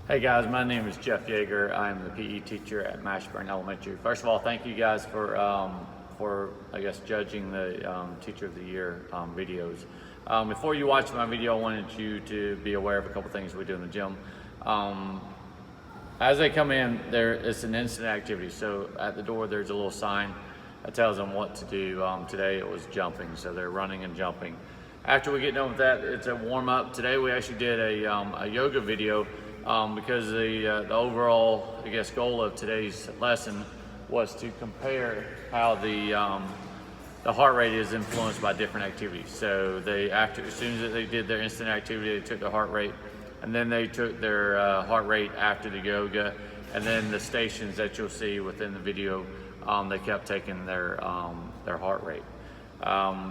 Hey guys, my name is Jeff Jager. I'm the PE teacher at Mashburn Elementary. First of all, thank you guys for I guess judging the Teacher of the Year videos. Before you watch my video, I wanted you to be aware of a couple things we do in the gym. As they come in, it's an instant activity. So at the door, there's a little sign that tells them what to do. Today it was jumping, so they're running and jumping. After we get done with that, it's a warm up. Today we actually did a yoga video. Because the overall, I guess, goal of today's lesson was to compare how the heart rate is influenced by different activities. So as soon as they did their instant activity, they took their heart rate, and then they took their heart rate after the yoga, and then the stations that you'll see within the video, they kept taking their heart rate.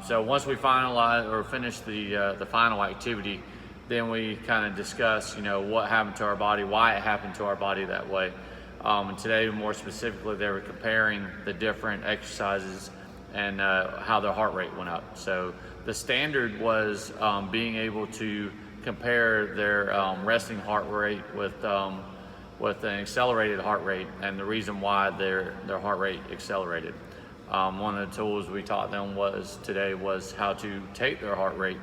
So once we finalize or finish the final activity, then we kind of discuss, what happened to our body, why it happened to our body that way. And today, more specifically, they were comparing the different exercises and how their heart rate went up. So the standard was being able to compare their resting heart rate with an accelerated heart rate, and the reason why their heart rate accelerated. One of the tools we taught them today was how to take their heart rate,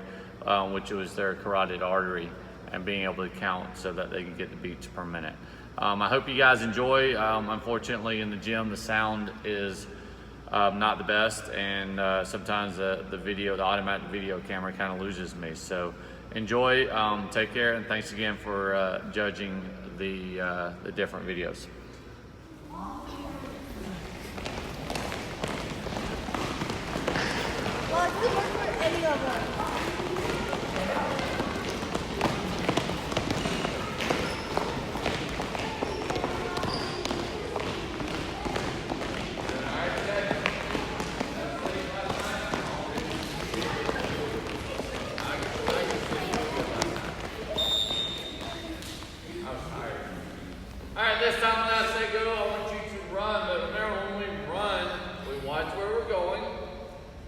which was their carotid artery, and being able to count so that they can get the beats per minute. I hope you guys enjoy. Unfortunately, in the gym, the sound is not the best, and sometimes the automatic video camera kind of loses me. So enjoy, take care, and thanks again for judging the different videos. Well, it doesn't work for any of them. Alright, this time when I say go, I want you to run, but remember when we run, we watch where we're going,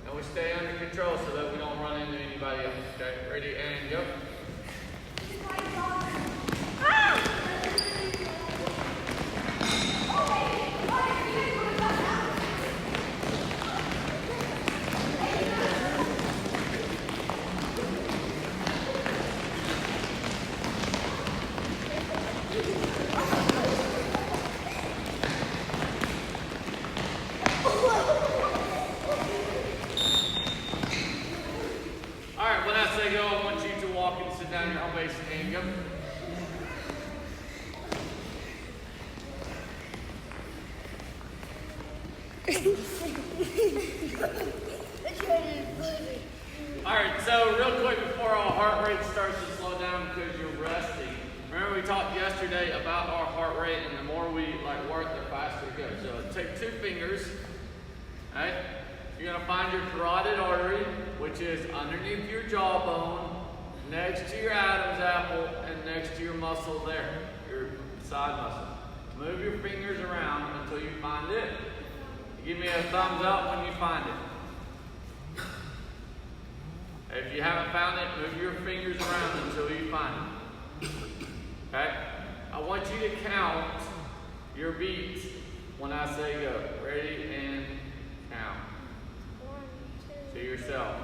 and we stay under control so that we don't run into anybody else. Okay, ready, and go. Alright, when I say go, I want you to walk and sit down your home base and go. Alright, so real quick before our heart rate starts to slow down because you're resting. Remember we talked yesterday about our heart rate, and the more we work, the faster it goes. So take two fingers, alright? You're going to find your carotid artery, which is underneath your jawbone, next to your Adam's apple, and next to your muscle there, your side muscle. Move your fingers around until you find it. Give me a thumbs up when you find it. If you haven't found it, move your fingers around until you find it. Okay? I want you to count your beats when I say go. Ready, and count. To yourself.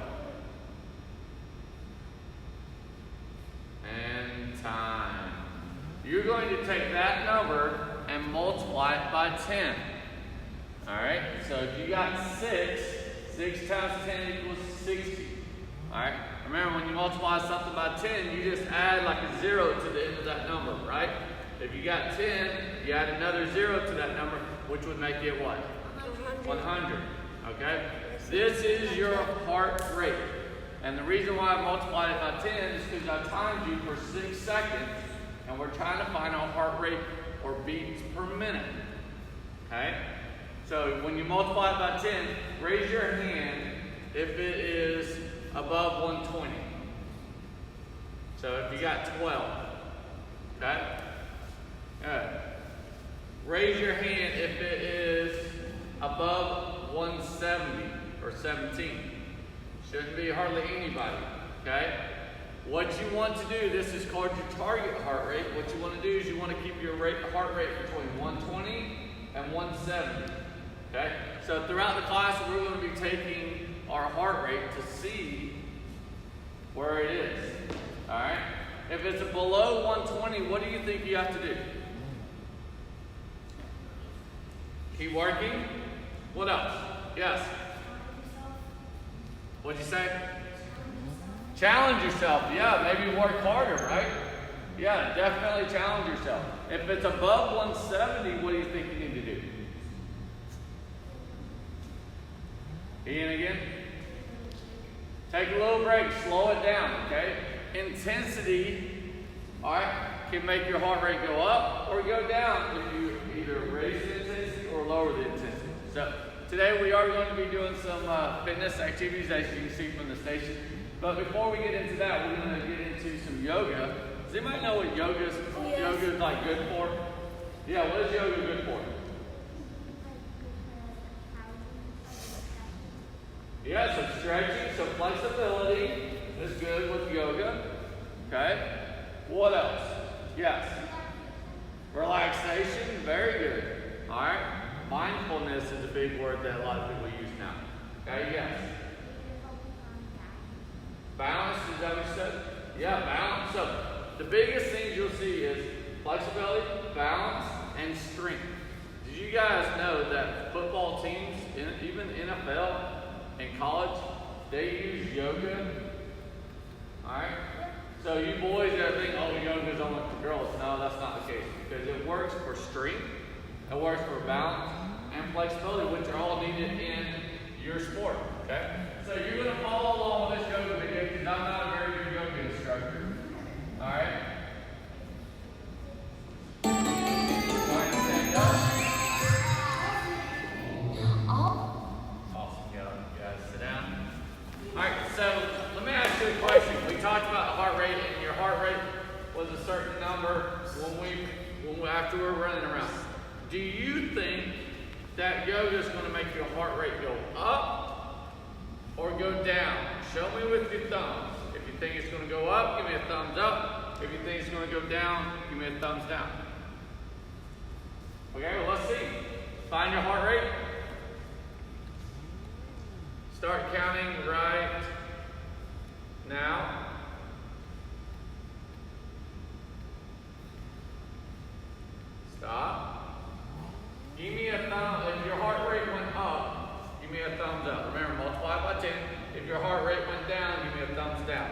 And time. You're going to take that number and multiply it by 10. Alright? So if you got 6 times 10 equals 60. Alright? Remember, when you multiply something by 10, you just add a 0 to the end of that number, right? If you got 10, you add another 0 to that number, which would make it what? 100. Okay? This is your heart rate. And the reason why I multiplied it by 10 is because I timed you for 6 seconds, and we're trying to find our heart rate or beats per minute. Okay? So when you multiply it by 10, raise your hand if it is above 120. So if you got 12. Okay? Good. Raise your hand if it is above 170 or 17. Shouldn't be hardly anybody. Okay? What you want to do, this is called your target heart rate. What you want to do is you want to keep your heart rate between 120 and 170. Okay? So throughout the class, we're going to be taking our heart rate to see where it is. All right? If it's below 120, what do you think you have to do? Keep working. What else? Yes. What'd you say? Challenge yourself. Yeah, maybe work harder, right? Yeah, definitely challenge yourself. If it's above 170, what do you think you need to do? Ian again? Take a little break, slow it down, okay? Intensity, all right, can make your heart rate go up or go down if you either raise the intensity or lower the intensity. So today we are going to be doing some fitness activities, as you can see from the station. But before we get into that, we're going to get into some yoga. Does anybody know what yoga is like good for? Yeah, what is yoga good for? Yeah, some stretching, some flexibility is good with yoga. Okay? What else? Yes. Relaxation, very good. All right? Mindfulness is a big word that a lot of people use now. Okay, yes. Balance, is that what you said? Yeah, balance. So the biggest things you'll see is flexibility, balance, and strength. Did you guys know that football teams, even NFL and college, they use yoga? Alright? So you boys that think, oh, yoga is only for girls. No, that's not the case. Because it works for strength, it works for balance, and flexibility, which are all needed in your sport. Okay? So you're going to follow along with this yoga video because I'm not a very good yoga instructor. Alright? Go ahead and stand up. Awesome. Yeah, you guys sit down. Alright, so let me ask you a question. We talked about heart rate, and your heart rate was a certain number after we were running around. Do you think that yoga is going to make your heart rate go up or go down? Show me with your thumbs. If you think it's going to go up, give me a thumbs up. If you think it's going to go down, give me a thumbs down. Okay, well, let's see. Find your heart rate. Start counting right now. Stop. Give me a thumb. If your heart rate went up, give me a thumbs up. Remember, multiply by 10. If your heart rate went down, give me a thumbs down.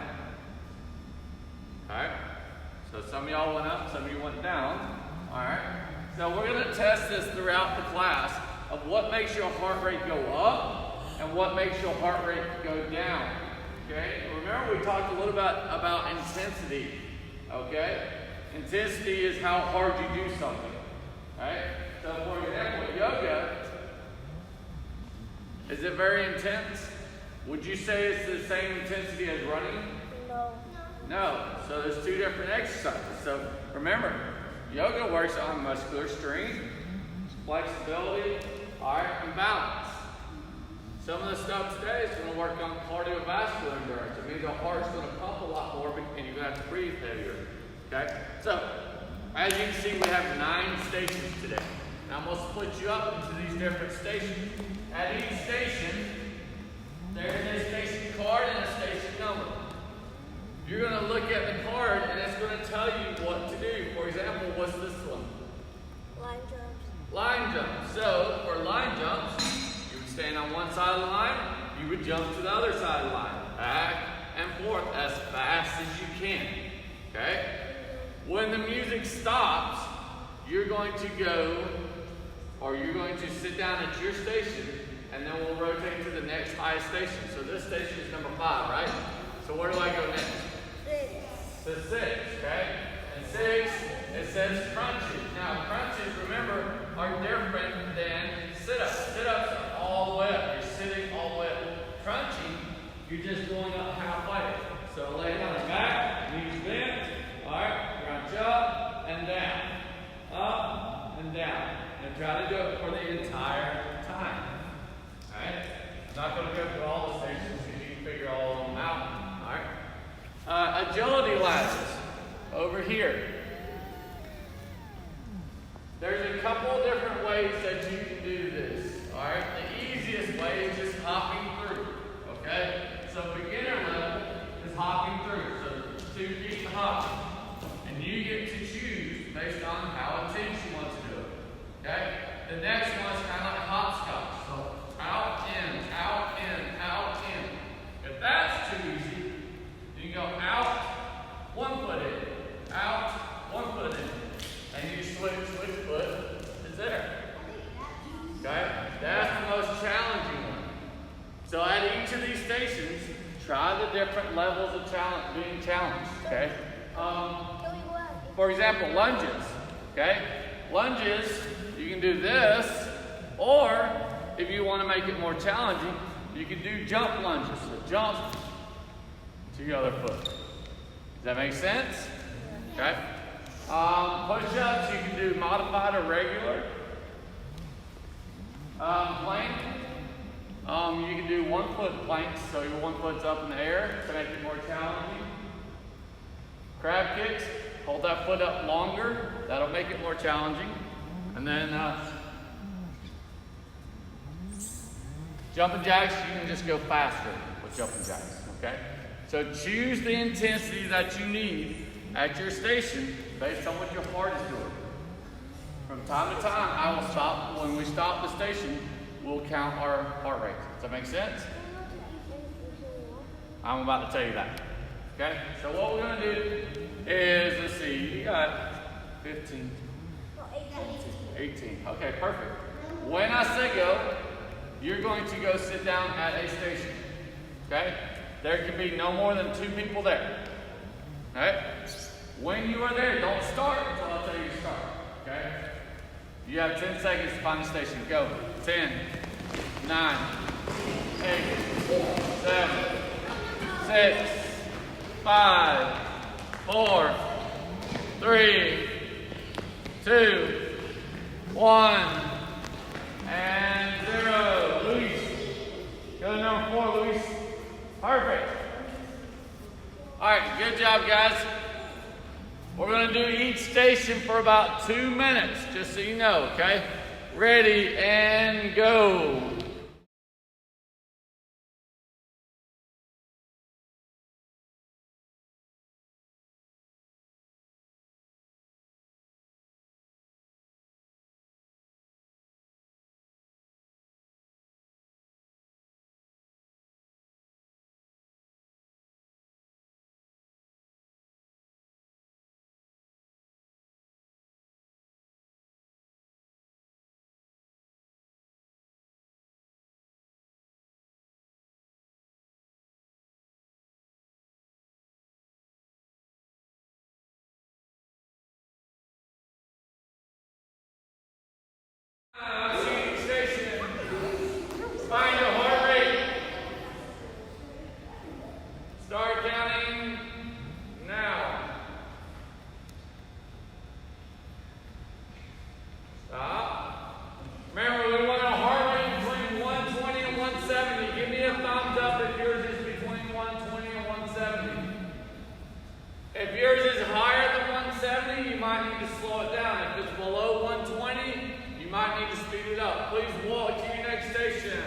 Alright? So some of y'all went up, some of you went down. Alright? So we're going to test this throughout the class of what makes your heart rate go up and what makes your heart rate go down. Okay? Remember we talked a little bit about intensity. Okay? Intensity is how hard you do something. Right? So for example, yoga, is it very intense? Would you say it's the same intensity as running? No. No. So there's two different exercises. So remember, yoga works on muscular strength, flexibility, and balance. Some of the stuff today is going to work on cardiovascular endurance. It means your heart's going to pump a lot more and you're going to have to breathe heavier. Okay? So, as you can see, we have 9 stations today. Now I'm going to split you up into these different stations. At each station, there is a station card and a station number. You're going to look at the card and it's going to tell you what to do. For example, what's this one? Line jumps. Line jumps. So, for line jumps, you would stand on one side of the line, you would jump to the other side of the line. Back and forth as fast as you can. Okay? When the music stops, you're going to go, or you're going to sit down at your station, and then we'll rotate to the next highest station. So this station is number 5, right? So where do I go next? 6. To 6, okay? And 6, it says crunches. Now crunches, remember, are different than sit-ups. Sit-ups are all the way up. You're sitting all the way up. Crunching, you're just going up halfway. So lay down the back, knees bent. All right, crunch up and down. Up and down. And try to do it for the entire time. All right? I'm not going to go through all the stations because you can figure all of them out. All right? Agility ladders over here. There's a couple of different ways that you can do this. All right, the easiest way is just hopping through. Okay, so beginner level is hopping through. So 2 feet to hop, and you get to choose based on how intense you want to do it. Okay, the next one is kind of like hopscotch. So out, in, out, in, out, in. If that's too easy, you can go out, 1 foot in, out, 1 foot in. And you switch foot is there. Okay? That's the most challenging one. So at each of these stations, try the different levels of being challenged. Okay? For example, lunges. Okay? Lunges, you can do this, or if you want to make it more challenging, you can do jump lunges. So jump to your other foot. Does that make sense? Okay? Push-ups, you can do modified or regular. Plank, you can do 1 foot planks, so your 1 foot's up in the air to make it more challenging. Crab kicks, hold that foot up longer, that'll make it more challenging. And then jumping jacks, you can just go faster with jumping jacks, okay? So choose the intensity that you need at your station based on what your heart is doing. From time to time, I will stop. When we stop the station, we'll count our heart rate. Does that make sense? I'm about to tell you that. Okay? So what we're going to do is, let's see, you got 15, 18. Okay, perfect. When I say go, you're going to go sit down at a station. Okay? There can be no more than 2 people there. All right? When you are there, don't start until I tell you to start. Okay? You have 10 seconds to find the station. Go. 10, 9, 8, 7, 6, 5, 4, 3, 2, 1, and 0. Luis. Go to number 4, Luis. Perfect. All right, good job, guys. We're going to do each station for about 2 minutes, just so you know, okay? Ready, and go. Station. Find your heart rate. Start counting now. Stop. Remember, we want a heart rate between 120 and 170. Give me a thumbs up if yours is between 120 and 170. If yours is higher than 170, you might need to slow it down. If it's below 120, you might need to speed it up. Please walk to your next station.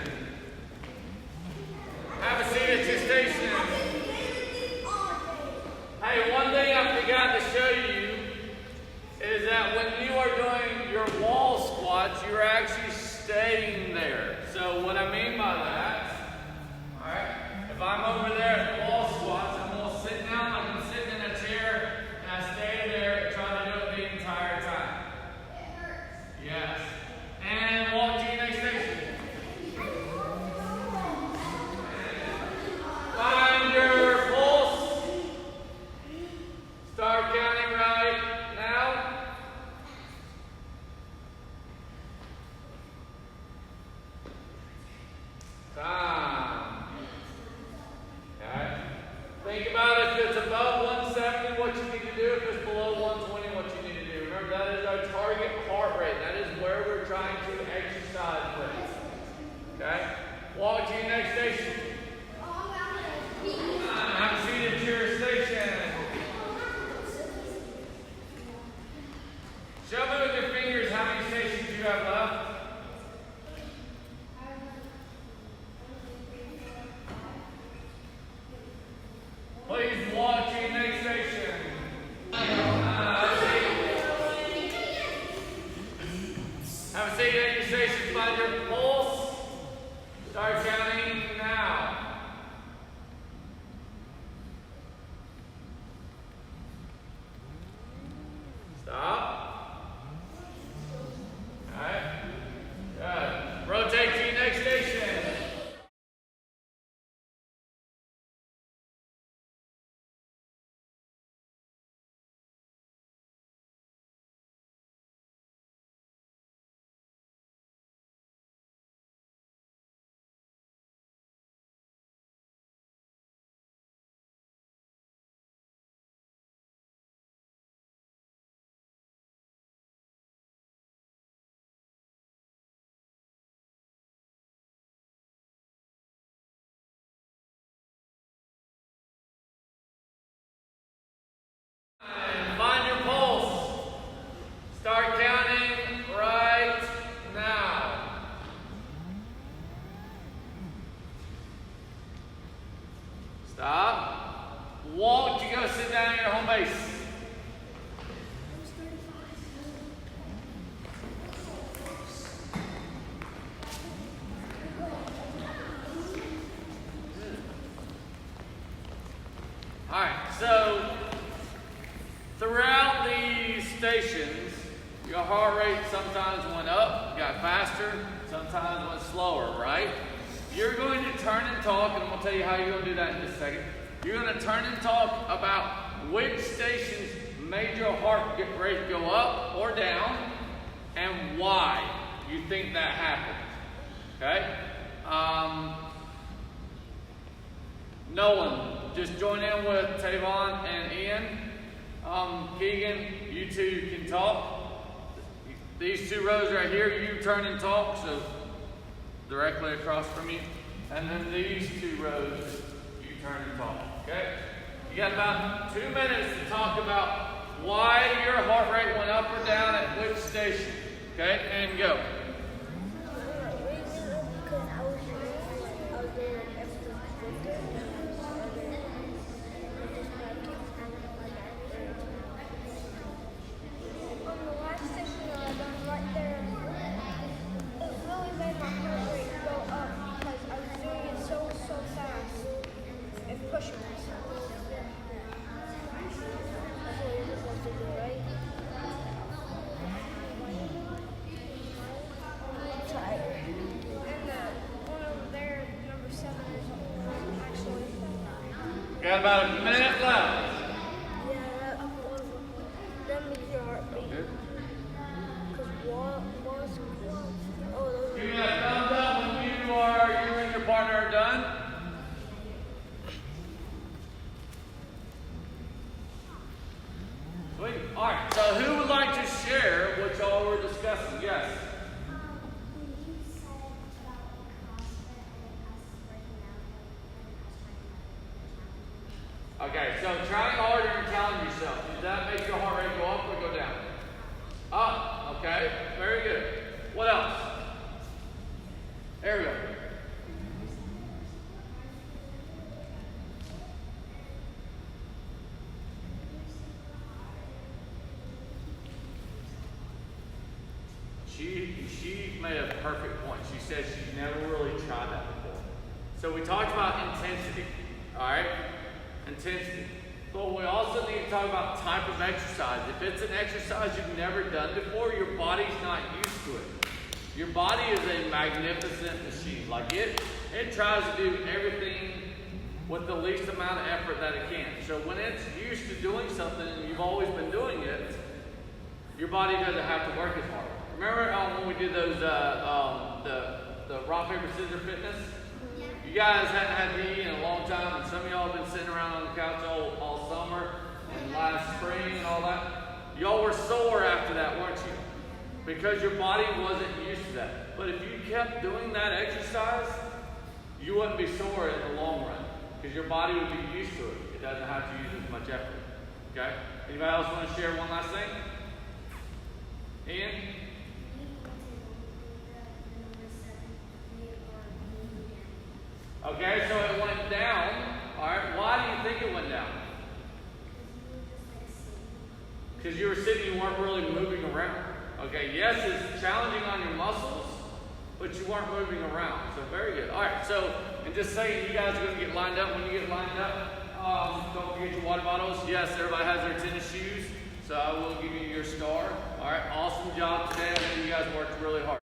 Have a seat at your station. Hey, one thing I forgot to show you is that when you are doing your wall squats, you're actually staying there. So what I mean by that, all right, if I'm over there at the wall squats, I'm going to sit down like I'm sitting in a chair, and I stay there and try to do it the entire time. Yes. And walk to your next station. Find your pulse. Start counting right now. Time. Okay. Think about if it's above 170, what you need to do. If it's below 120, what you need to do. Remember, that is our target heart rate. That is where we're trying to exercise with. Okay? Walk to your next station. Have a seat at your station. you have left? Please walk to your next station. Have a seat at your station. Find your pulse. Start counting now. Stop. All right. Good. Rotate to your next station. And find your pulse. Start counting right now. Stop. Walk to go sit down at your home base. All right, so throughout these stations, your heart rate sometimes went up, got faster, sometimes went slower, right? You're going to turn and talk, and I'm going to tell you how you're going to do that in just a second. You're going to turn and talk about which stations made your heart rate go up or down, and why you think that happened, okay? Nolan, just join in with Tavon and Ian. Keegan, you two can talk. These two rows right here, you turn and talk, so directly across from you. And then these two rows, you turn and talk, okay? You got about 2 minutes to talk about why your heart rate went up or down at which station, okay? And go. Got about a minute left. Yeah, that means your heartbeat. Because Give me a thumbs up when you and your partner are done. Sweet. All right. So who would like to share what y'all were discussing? Yes. Okay, so trying harder and telling yourself, does that make your heart rate go up or go down? Up, okay, very good. What else? There we go. She made a perfect point. She said she's never really tried that before. So we talked about intensity, all right? Intensity. But we also need to talk about type of exercise. If it's an exercise you've never done before, your body's not used to it. Your body is a magnificent machine. Like it tries to do everything with the least amount of effort that it can. So when it's used to doing something and you've always been doing it, your body doesn't have to work as hard. Remember when we did those the rock, paper, scissors fitness? You guys hadn't had to eat in a long time, and some of y'all have been sitting around on the couch all summer and last spring and all that. Y'all were sore after that, weren't you? Because your body wasn't used to that. But if you kept doing that exercise, you wouldn't be sore in the long run because your body would be used to it. It doesn't have to use as much effort. Okay? Anybody else want to share one last thing? Ian? Okay, so it went down. All right, why do you think it went down? Because you were sitting, you weren't really moving around. Okay, yes, it's challenging on your muscles, but you weren't moving around. So very good. All right, so, and just saying you guys are going to get lined up. When you get lined up, don't forget your water bottles. Yes, everybody has their tennis shoes, so I will give you your star. All right, awesome job today. I know you guys worked really hard.